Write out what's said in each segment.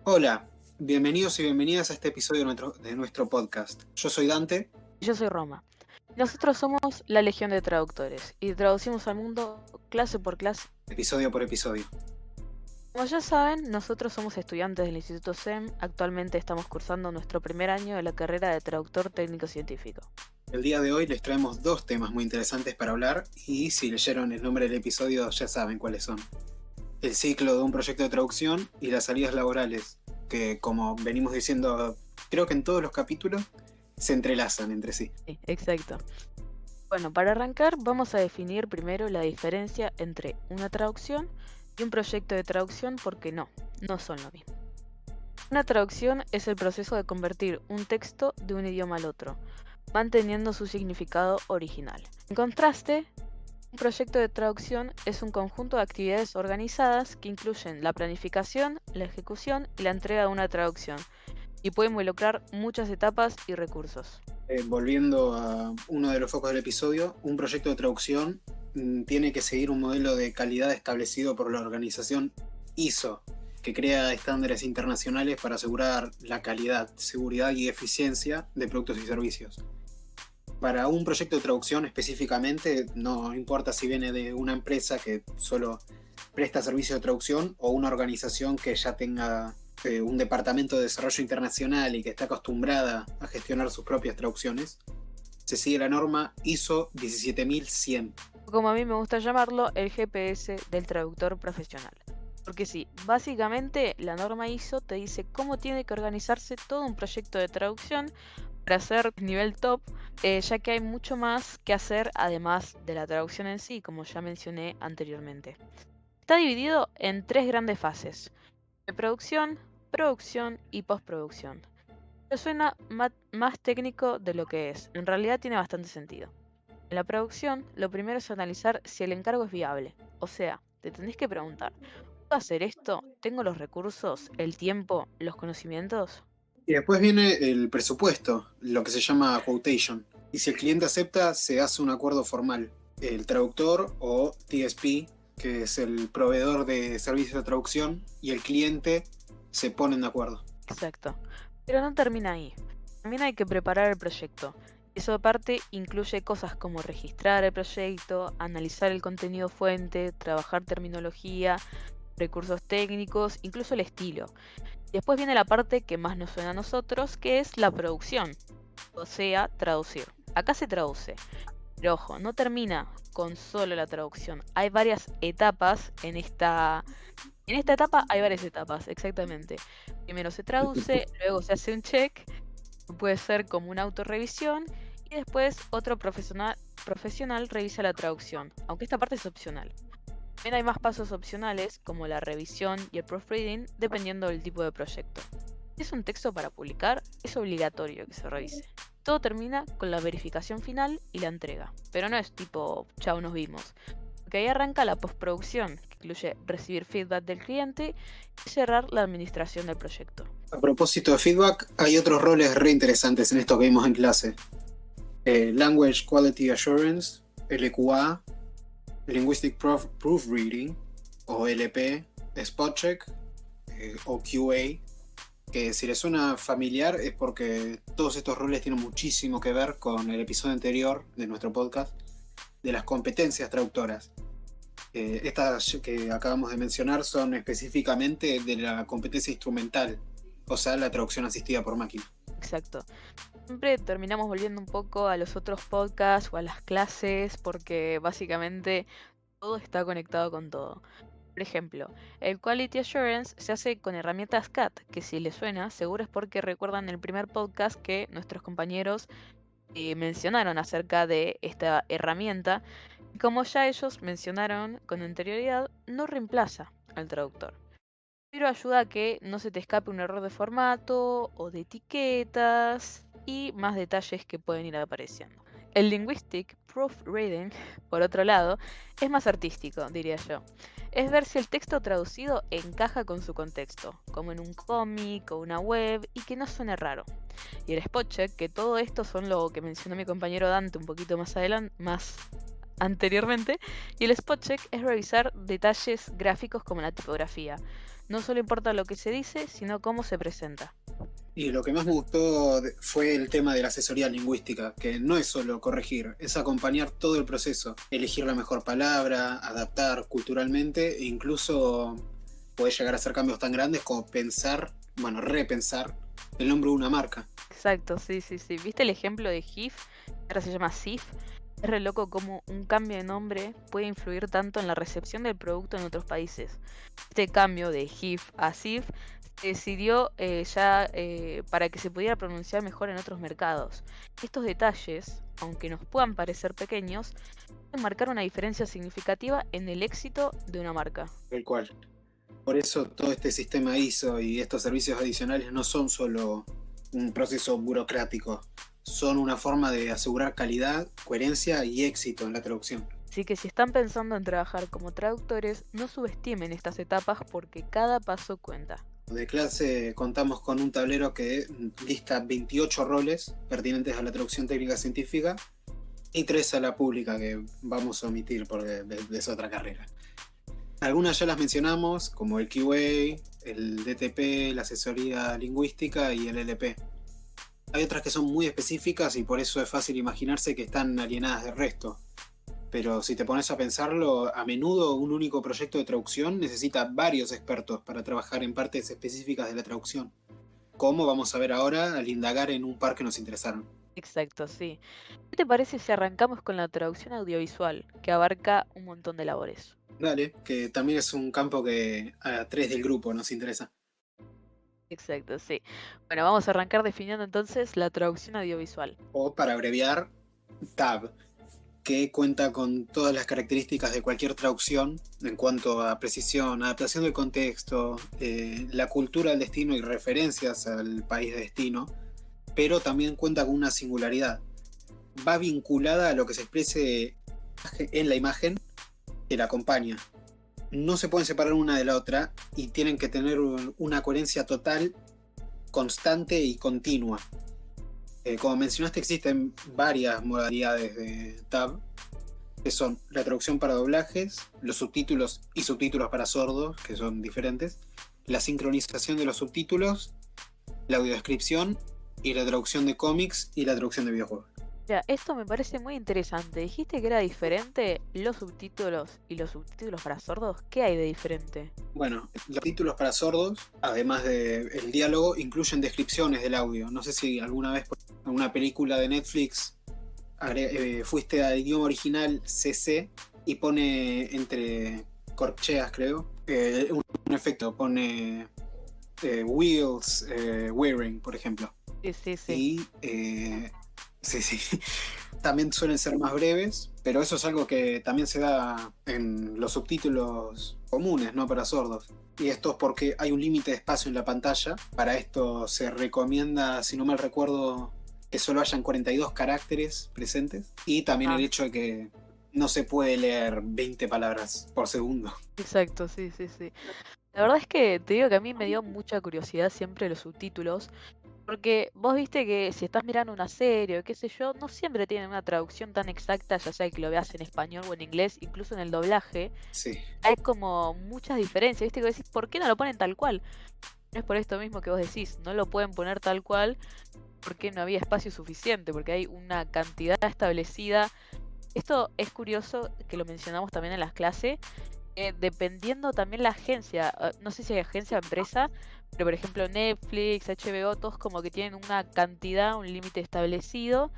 Hola, bienvenidos y bienvenidas a este episodio de nuestro podcast. Yo soy Dante. Yo soy Roma. Nosotros somos la Legión de Traductores y traducimos al mundo clase por clase. Episodio por episodio. Como ya saben, nosotros somos estudiantes del Instituto SEM. Actualmente estamos cursando nuestro primer año de la carrera de Traductor Técnico Científico. El día de hoy les traemos dos temas muy interesantes para hablar y si leyeron el nombre del episodio ya saben cuáles son. El ciclo de un proyecto de traducción y las salidas laborales, que como venimos diciendo creo que en todos los capítulos, se entrelazan entre sí. Sí, exacto. Bueno, para arrancar vamos a definir primero la diferencia entre una traducción y un proyecto de traducción porque no son lo mismo. Una traducción es el proceso de convertir un texto de un idioma al otro, manteniendo su significado original. En contraste, un proyecto de traducción es un conjunto de actividades organizadas que incluyen la planificación, la ejecución y la entrega de una traducción, y puede involucrar muchas etapas y recursos. Volviendo a uno de los focos del episodio, un proyecto de traducción tiene que seguir un modelo de calidad establecido por la organización ISO, que crea estándares internacionales para asegurar la calidad, seguridad y eficiencia de productos y servicios. Para un proyecto de traducción específicamente, no importa si viene de una empresa que solo presta servicio de traducción o una organización que ya tenga un departamento de desarrollo internacional y que está acostumbrada a gestionar sus propias traducciones, se sigue la norma ISO 17100. Como a mí me gusta llamarlo, el GPS del traductor profesional. Porque sí, básicamente la norma ISO te dice cómo tiene que organizarse todo un proyecto de traducción para ser nivel top, ya que hay mucho más que hacer además de la traducción en sí, como ya mencioné anteriormente. Está dividido en tres grandes fases: preproducción, producción y postproducción. Pero suena más técnico de lo que es, en realidad tiene bastante sentido. En la producción, lo primero es analizar si el encargo es viable, o sea, te tenés que preguntar, ¿puedo hacer esto? ¿Tengo los recursos, el tiempo, los conocimientos? Y después viene el presupuesto, lo que se llama quotation. Y si el cliente acepta, se hace un acuerdo formal. El traductor o TSP, que es el proveedor de servicios de traducción, y el cliente se ponen de acuerdo. Exacto. Pero no termina ahí. También hay que preparar el proyecto. Eso aparte incluye cosas como registrar el proyecto, analizar el contenido fuente, trabajar terminología, recursos técnicos, incluso el estilo. Después viene la parte que más nos suena a nosotros, que es la producción, o sea, traducir. Acá se traduce, pero ojo, no termina con solo la traducción. Hay varias etapas en esta... En esta etapa hay varias etapas, exactamente. Primero se traduce, luego se hace un check, puede ser como una autorrevisión, y después otro profesional revisa la traducción, aunque esta parte es opcional. También hay más pasos opcionales, como la revisión y el proofreading, dependiendo del tipo de proyecto. Si es un texto para publicar, es obligatorio que se revise. Todo termina con la verificación final y la entrega, pero no es tipo, chao, nos vimos. Porque ahí arranca la postproducción, que incluye recibir feedback del cliente y cerrar la administración del proyecto. A propósito de feedback, hay otros roles re interesantes en esto que vimos en clase. Language Quality Assurance, LQA, Linguistic Proofreading, o LP, Spot Check, o QA, que si les suena familiar es porque todos estos roles tienen muchísimo que ver con el episodio anterior de nuestro podcast, de las competencias traductoras. Estas que acabamos de mencionar son específicamente de la competencia instrumental, o sea, la traducción asistida por máquina. Exacto. Siempre terminamos volviendo un poco a los otros podcasts o a las clases porque básicamente todo está conectado con todo. Por ejemplo, el Quality Assurance se hace con herramientas CAT, que si les suena, seguro es porque recuerdan el primer podcast que nuestros compañeros mencionaron acerca de esta herramienta. Y como ya ellos mencionaron con anterioridad, no reemplaza al traductor, pero ayuda a que no se te escape un error de formato o de etiquetas y más detalles que pueden ir apareciendo. El Linguistic Proofreading, por otro lado, es más artístico, diría yo. Es ver si el texto traducido encaja con su contexto, como en un cómic o una web, y que no suene raro. Y el spot check, que todo esto son lo que mencionó mi compañero Dante un poquito más anteriormente, y el spot check es revisar detalles gráficos como la tipografía. No solo importa lo que se dice, sino cómo se presenta. Y lo que más me gustó fue el tema de la asesoría lingüística, que no es solo corregir, es acompañar todo el proceso, elegir la mejor palabra, adaptar culturalmente e incluso puede llegar a hacer cambios tan grandes como repensar el nombre de una marca. Exacto, sí, sí, sí. ¿Viste el ejemplo de GIF? Ahora se llama SIF. Es re loco cómo un cambio de nombre puede influir tanto en la recepción del producto en otros países. Este cambio de GIF a SIF se decidió para que se pudiera pronunciar mejor en otros mercados. Estos detalles, aunque nos puedan parecer pequeños, pueden marcar una diferencia significativa en el éxito de una marca. El cual. Por eso todo este sistema ISO y estos servicios adicionales no son solo un proceso burocrático, son una forma de asegurar calidad, coherencia y éxito en la traducción. Así que si están pensando en trabajar como traductores, no subestimen estas etapas porque cada paso cuenta. De clase contamos con un tablero que lista 28 roles pertinentes a la traducción técnica científica y 3 a la pública que vamos a omitir porque es otra carrera. Algunas ya las mencionamos, como el QA, el DTP, la asesoría lingüística y el LP. Hay otras que son muy específicas y por eso es fácil imaginarse que están alienadas del resto. Pero si te pones a pensarlo, a menudo un único proyecto de traducción necesita varios expertos para trabajar en partes específicas de la traducción. Como vamos a ver ahora al indagar en un par que nos interesaron. Exacto, sí. ¿Qué te parece si arrancamos con la traducción audiovisual, que abarca un montón de labores? Dale, que también es un campo que a 3 del grupo nos interesa. Exacto, sí. Bueno, vamos a arrancar definiendo entonces la traducción audiovisual. O para abreviar, TAB, que cuenta con todas las características de cualquier traducción en cuanto a precisión, adaptación del contexto, la cultura del destino y referencias al país de destino, pero también cuenta con una singularidad. Va vinculada a lo que se exprese en la imagen que la acompaña. No se pueden separar una de la otra y tienen que tener una coherencia total, constante y continua. Como mencionaste, existen varias modalidades de TAB, que son la traducción para doblajes, los subtítulos y subtítulos para sordos, que son diferentes, la sincronización de los subtítulos, la audiodescripción y la traducción de cómics y la traducción de videojuegos. Mira, esto me parece muy interesante. Dijiste que era diferente los subtítulos y los subtítulos para sordos. ¿Qué hay de diferente? Bueno, los títulos para sordos, además del diálogo, incluyen descripciones del audio. No sé si alguna vez en una película de Netflix fuiste al idioma original CC y pone entre corcheas, creo, un efecto, pone wheels wearing, por ejemplo. Sí, sí, sí. Y sí. También suelen ser más breves, pero eso es algo que también se da en los subtítulos comunes, no para sordos. Y esto es porque hay un límite de espacio en la pantalla. Para esto se recomienda, si no mal recuerdo, que solo hayan 42 caracteres presentes. Y también el hecho de que no se puede leer 20 palabras por segundo. Exacto, sí, sí, sí. La verdad es que te digo que a mí me dio mucha curiosidad siempre los subtítulos. Porque vos viste que si estás mirando una serie o qué sé yo, no siempre tienen una traducción tan exacta, ya sea que lo veas en español o en inglés, incluso en el doblaje. Sí. Hay como muchas diferencias, viste que vos decís, ¿por qué no lo ponen tal cual? No es por esto mismo que vos decís, no lo pueden poner tal cual porque no había espacio suficiente, porque hay una cantidad establecida. Esto es curioso que lo mencionamos también en las clases, dependiendo también la agencia, no sé si hay agencia o empresa, pero por ejemplo Netflix, HBO, todos como que tienen una cantidad, un límite establecido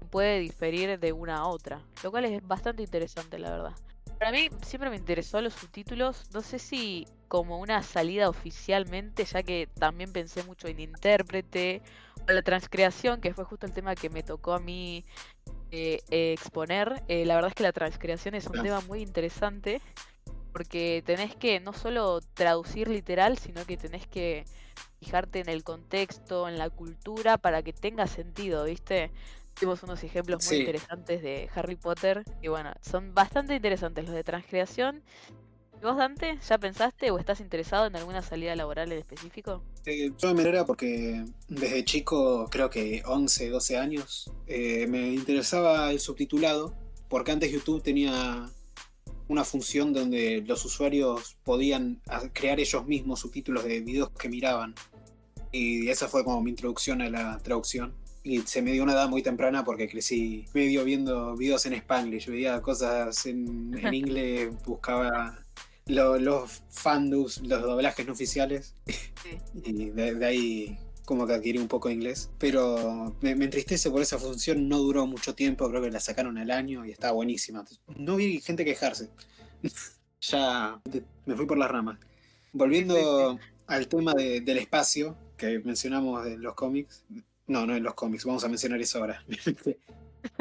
que puede diferir de una a otra, lo cual es bastante interesante, la verdad. Para mí siempre me interesó los subtítulos, no sé si como una salida oficialmente, ya que también pensé mucho en intérprete o la transcreación, que fue justo el tema que me tocó a mí exponer. La verdad es que la transcreación es un tema muy interesante porque tenés que no solo traducir literal, sino que tenés que fijarte en el contexto, en la cultura, para que tenga sentido, ¿viste? Tuvimos unos ejemplos muy interesantes de Harry Potter, y bueno, son bastante interesantes los de transcreación. ¿Y vos, Dante, ya pensaste o estás interesado en alguna salida laboral en específico? Yo me era porque desde chico, creo que 11, 12 años, me interesaba el subtitulado. porque antes YouTube tenía una función donde los usuarios podían crear ellos mismos subtítulos de videos que miraban. Y esa fue como mi introducción a la traducción. Y se me dio una edad muy temprana porque crecí medio viendo videos en Spanglish, veía cosas en inglés, buscaba los fandubs, los doblajes no oficiales, Sí. y de ahí como que adquirí un poco de inglés. Pero me entristece por esa función, no duró mucho tiempo, creo que la sacaron al año y estaba buenísima. No vi gente quejarse. Ya me fui por las ramas. Sí, Volviendo al tema del espacio que mencionamos en los cómics. No en los cómics, vamos a mencionar eso ahora.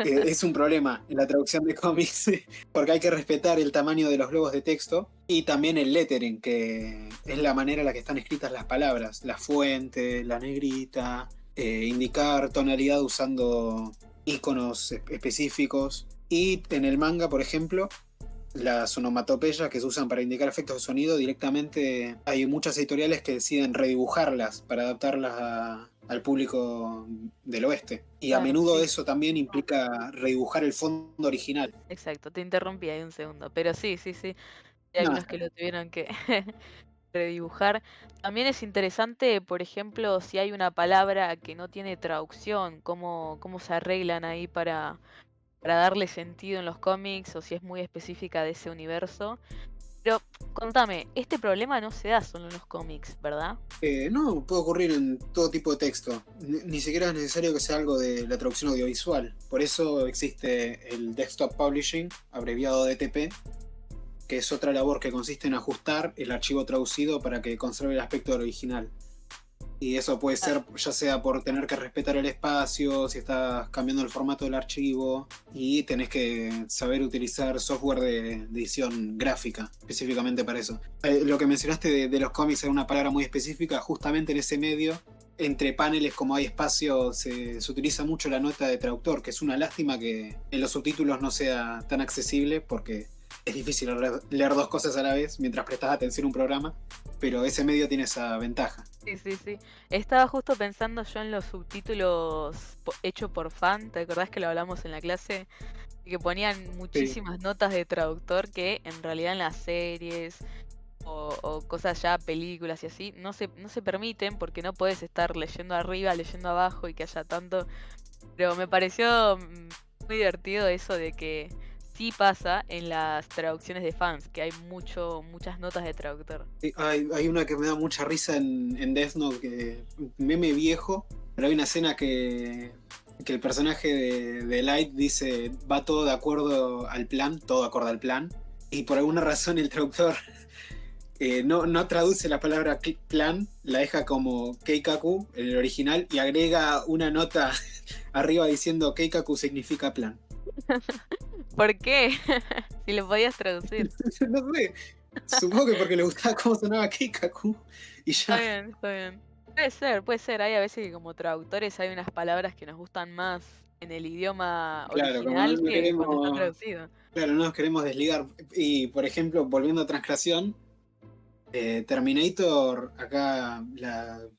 Es un problema en la traducción de cómics porque hay que respetar el tamaño de los globos de texto y también el lettering, que es la manera en la que están escritas las palabras, la fuente, la negrita, indicar tonalidad usando iconos específicos. Y en el manga, por ejemplo, las onomatopeyas que se usan para indicar efectos de sonido directamente, hay muchas editoriales que deciden redibujarlas para adaptarlas al público del oeste. Y a claro, menudo sí. eso también implica redibujar el fondo original. Exacto, te interrumpí ahí un segundo, pero sí, sí, sí. Hay No, algunos que lo tuvieron que redibujar. También es interesante, por ejemplo, si hay una palabra que no tiene traducción, cómo se arreglan ahí para darle sentido en los cómics o si es muy específica de ese universo. Pero contame, este problema no se da solo en los cómics, ¿verdad? no, puede ocurrir en todo tipo de texto. Ni siquiera es necesario que sea algo de la traducción audiovisual. Por eso existe el Desktop Publishing, abreviado DTP, que es otra labor que consiste en ajustar el archivo traducido para que conserve el aspecto del original. Y eso puede ser ya sea por tener que respetar el espacio, si estás cambiando el formato del archivo, y tenés que saber utilizar software de edición gráfica específicamente para eso. Lo que mencionaste de los cómics es una palabra muy específica, justamente en ese medio. Entre paneles, como hay espacio, se utiliza mucho la nota de traductor, que es una lástima que en los subtítulos no sea tan accesible porque es difícil leer dos cosas a la vez mientras prestas atención a un programa, pero ese medio tiene esa ventaja. Sí, sí, sí. Estaba justo pensando yo en los subtítulos hechos por fan, ¿te acordás que lo hablamos en la clase? Y que ponían Sí. muchísimas notas de traductor que en realidad en las series o cosas ya, películas y así, no se permiten porque no puedes estar leyendo arriba, leyendo abajo y que haya tanto. Pero me pareció muy divertido eso de que sí pasa en las traducciones de fans, que hay muchas notas de traductor. Sí, hay una que me da mucha risa en Death Note, que meme viejo, pero hay una escena que el personaje de Light dice va todo de acuerdo al plan, todo acorde al plan, y por alguna razón el traductor no traduce la palabra plan, la deja como Keikaku en el original y agrega una nota arriba diciendo Keikaku significa plan. ¿Por qué? Si lo podías traducir. No sé, supongo que porque le gustaba cómo sonaba Keikaku y Está ya. bien, está bien. Puede ser. Hay a veces que como traductores hay unas palabras que nos gustan más en el idioma Claro, como no, original no que cuando está queremos. traducido. Claro, no nos queremos desligar. Y por ejemplo, volviendo a transcreación, Terminator, acá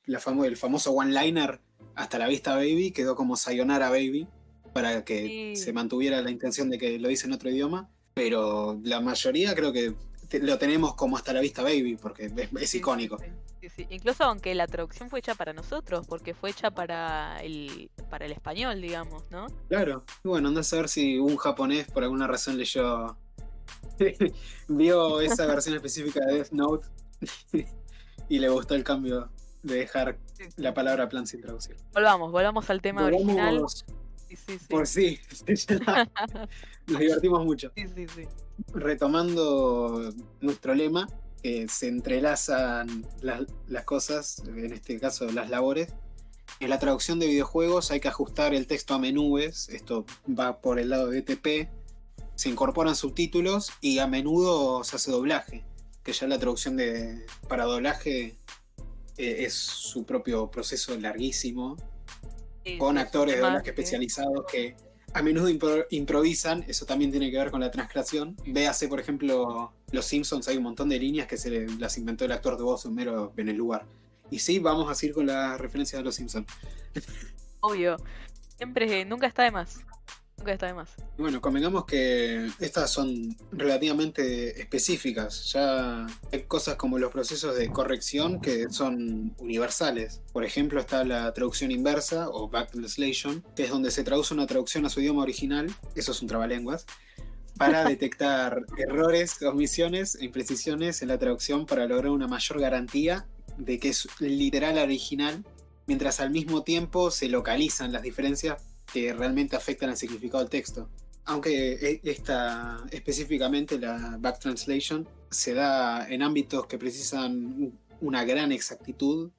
el famoso one-liner, hasta la vista baby, quedó como Sayonara baby, para que se Sí, mantuviera la intención de que lo dice en otro idioma. Pero la mayoría creo que lo tenemos como hasta la vista baby, porque es sí, sí, icónico. sí. Sí, sí. Incluso aunque la traducción fue hecha para nosotros, porque fue hecha para el español, digamos, ¿no? Claro. Y bueno, anda a saber si un japonés por alguna razón leyó, vio esa versión específica de Death Note y le gustó el cambio de dejar Sí, la sí, sí. palabra plan sin traducir. Volvamos al tema original. Volvamos Sí, sí, sí. por sí, nos divertimos mucho. Sí, sí, sí. Retomando nuestro lema, que se entrelazan las cosas, en este caso las labores. En la traducción de videojuegos hay que ajustar el texto a menúes, esto va por el lado de ETP, se incorporan subtítulos y a menudo se hace doblaje, que ya la traducción para doblaje es su propio proceso larguísimo, Sí, con sí, es un actores de tema doblaje que... especializados que a menudo improvisan, eso también tiene que ver con la transcreación. Véase, por ejemplo, Los Simpsons, hay un montón de líneas que las inventó el actor de voz Homero en el lugar. Y sí, vamos a seguir con las referencias de Los Simpsons. Obvio. Siempre, nunca está de más. Nunca está de más. Y bueno, convengamos que estas son relativamente específicas. Ya hay cosas como los procesos de corrección que son universales. Por ejemplo, está la traducción inversa o back translation, que es donde se traduce una traducción a su idioma original. Eso es un trabalenguas, para detectar errores, omisiones e imprecisiones en la traducción para lograr una mayor garantía de que es literal al original, mientras al mismo tiempo se localizan las diferencias que realmente afectan al significado del texto. Aunque esta específicamente la back translation se da en ámbitos que precisan una gran exactitud,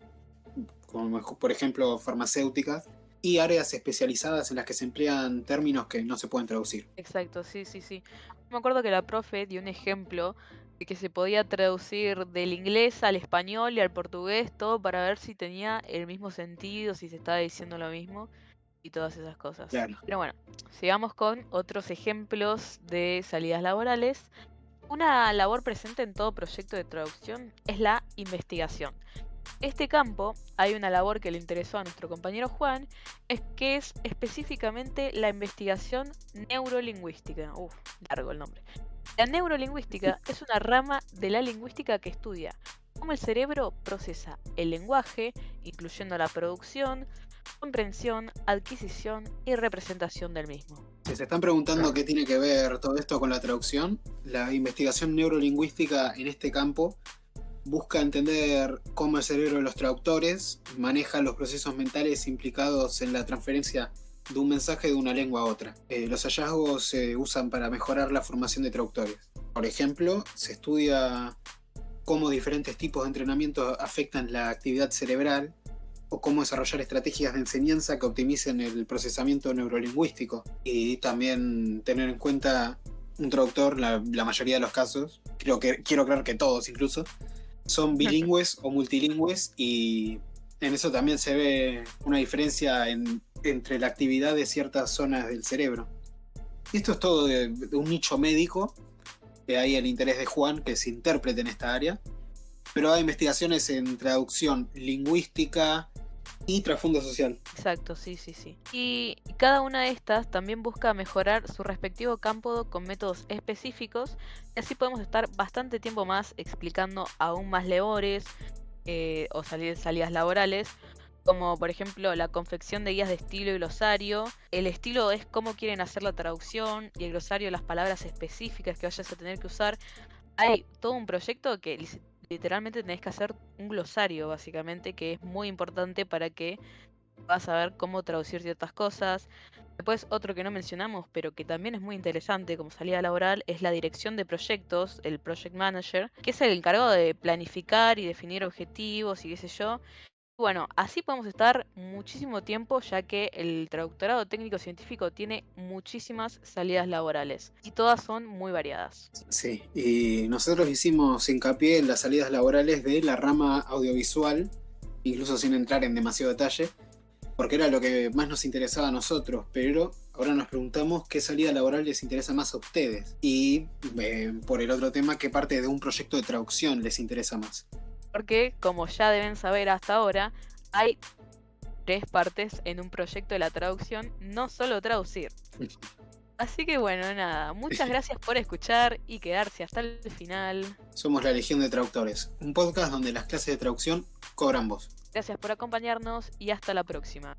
como por ejemplo farmacéuticas, y áreas especializadas en las que se emplean términos que no se pueden traducir. Exacto, sí, sí, sí. Me acuerdo que la profe dio un ejemplo de que se podía traducir del inglés al español y al portugués, todo para ver si tenía el mismo sentido, si se estaba diciendo lo mismo y todas esas cosas. Claro. Pero bueno, sigamos con otros ejemplos de salidas laborales. Una labor presente en todo proyecto de traducción es la investigación. Este campo hay una labor que le interesó a nuestro compañero Juan, es que es específicamente la investigación neurolingüística. Uf, largo el nombre. La neurolingüística es una rama de la lingüística que estudia cómo el cerebro procesa el lenguaje, incluyendo la producción, comprensión, adquisición y representación del mismo. Si se están preguntando qué tiene que ver todo esto con la traducción, la investigación neurolingüística en este campo busca entender cómo el cerebro de los traductores maneja los procesos mentales implicados en la transferencia de un mensaje de una lengua a otra. Los hallazgos se usan para mejorar la formación de traductores. Por ejemplo, se estudia cómo diferentes tipos de entrenamiento afectan la actividad cerebral o cómo desarrollar estrategias de enseñanza que optimicen el procesamiento neurolingüístico. Y también tener en cuenta un traductor, la mayoría de los casos, quiero creer que todos incluso, son bilingües o multilingües, y en eso también se ve una diferencia entre la actividad de ciertas zonas del cerebro. Y esto es todo de un nicho médico, que hay el interés de Juan, que es intérprete en esta área, pero hay investigaciones en traducción lingüística y trasfondo social. Exacto, sí, sí, sí. Y cada una de estas también busca mejorar su respectivo campo con métodos específicos, y así podemos estar bastante tiempo más explicando aún más labores o salidas laborales, como por ejemplo la confección de guías de estilo y glosario. El estilo es cómo quieren hacer la traducción y el glosario las palabras específicas que vayas a tener que usar. Hay todo un proyecto que literalmente tenés que hacer un glosario, básicamente, que es muy importante para que vas a ver cómo traducir ciertas cosas. Después, otro que no mencionamos, pero que también es muy interesante como salida laboral, es la dirección de proyectos, el project manager, que es el encargado de planificar y definir objetivos y qué sé yo. Bueno, así podemos estar muchísimo tiempo, ya que el traductorado técnico científico tiene muchísimas salidas laborales y todas son muy variadas. Sí, y nosotros hicimos hincapié en las salidas laborales de la rama audiovisual, incluso sin entrar en demasiado detalle, porque era lo que más nos interesaba a nosotros, pero ahora nos preguntamos qué salida laboral les interesa más a ustedes, y por el otro tema, qué parte de un proyecto de traducción les interesa más. Porque, como ya deben saber hasta ahora, hay 3 partes en un proyecto de la traducción, no solo traducir. Así que bueno, nada, muchas gracias por escuchar y quedarse hasta el final. Somos la Legión de Traductores, un podcast donde las clases de traducción cobran voz. Gracias por acompañarnos y hasta la próxima.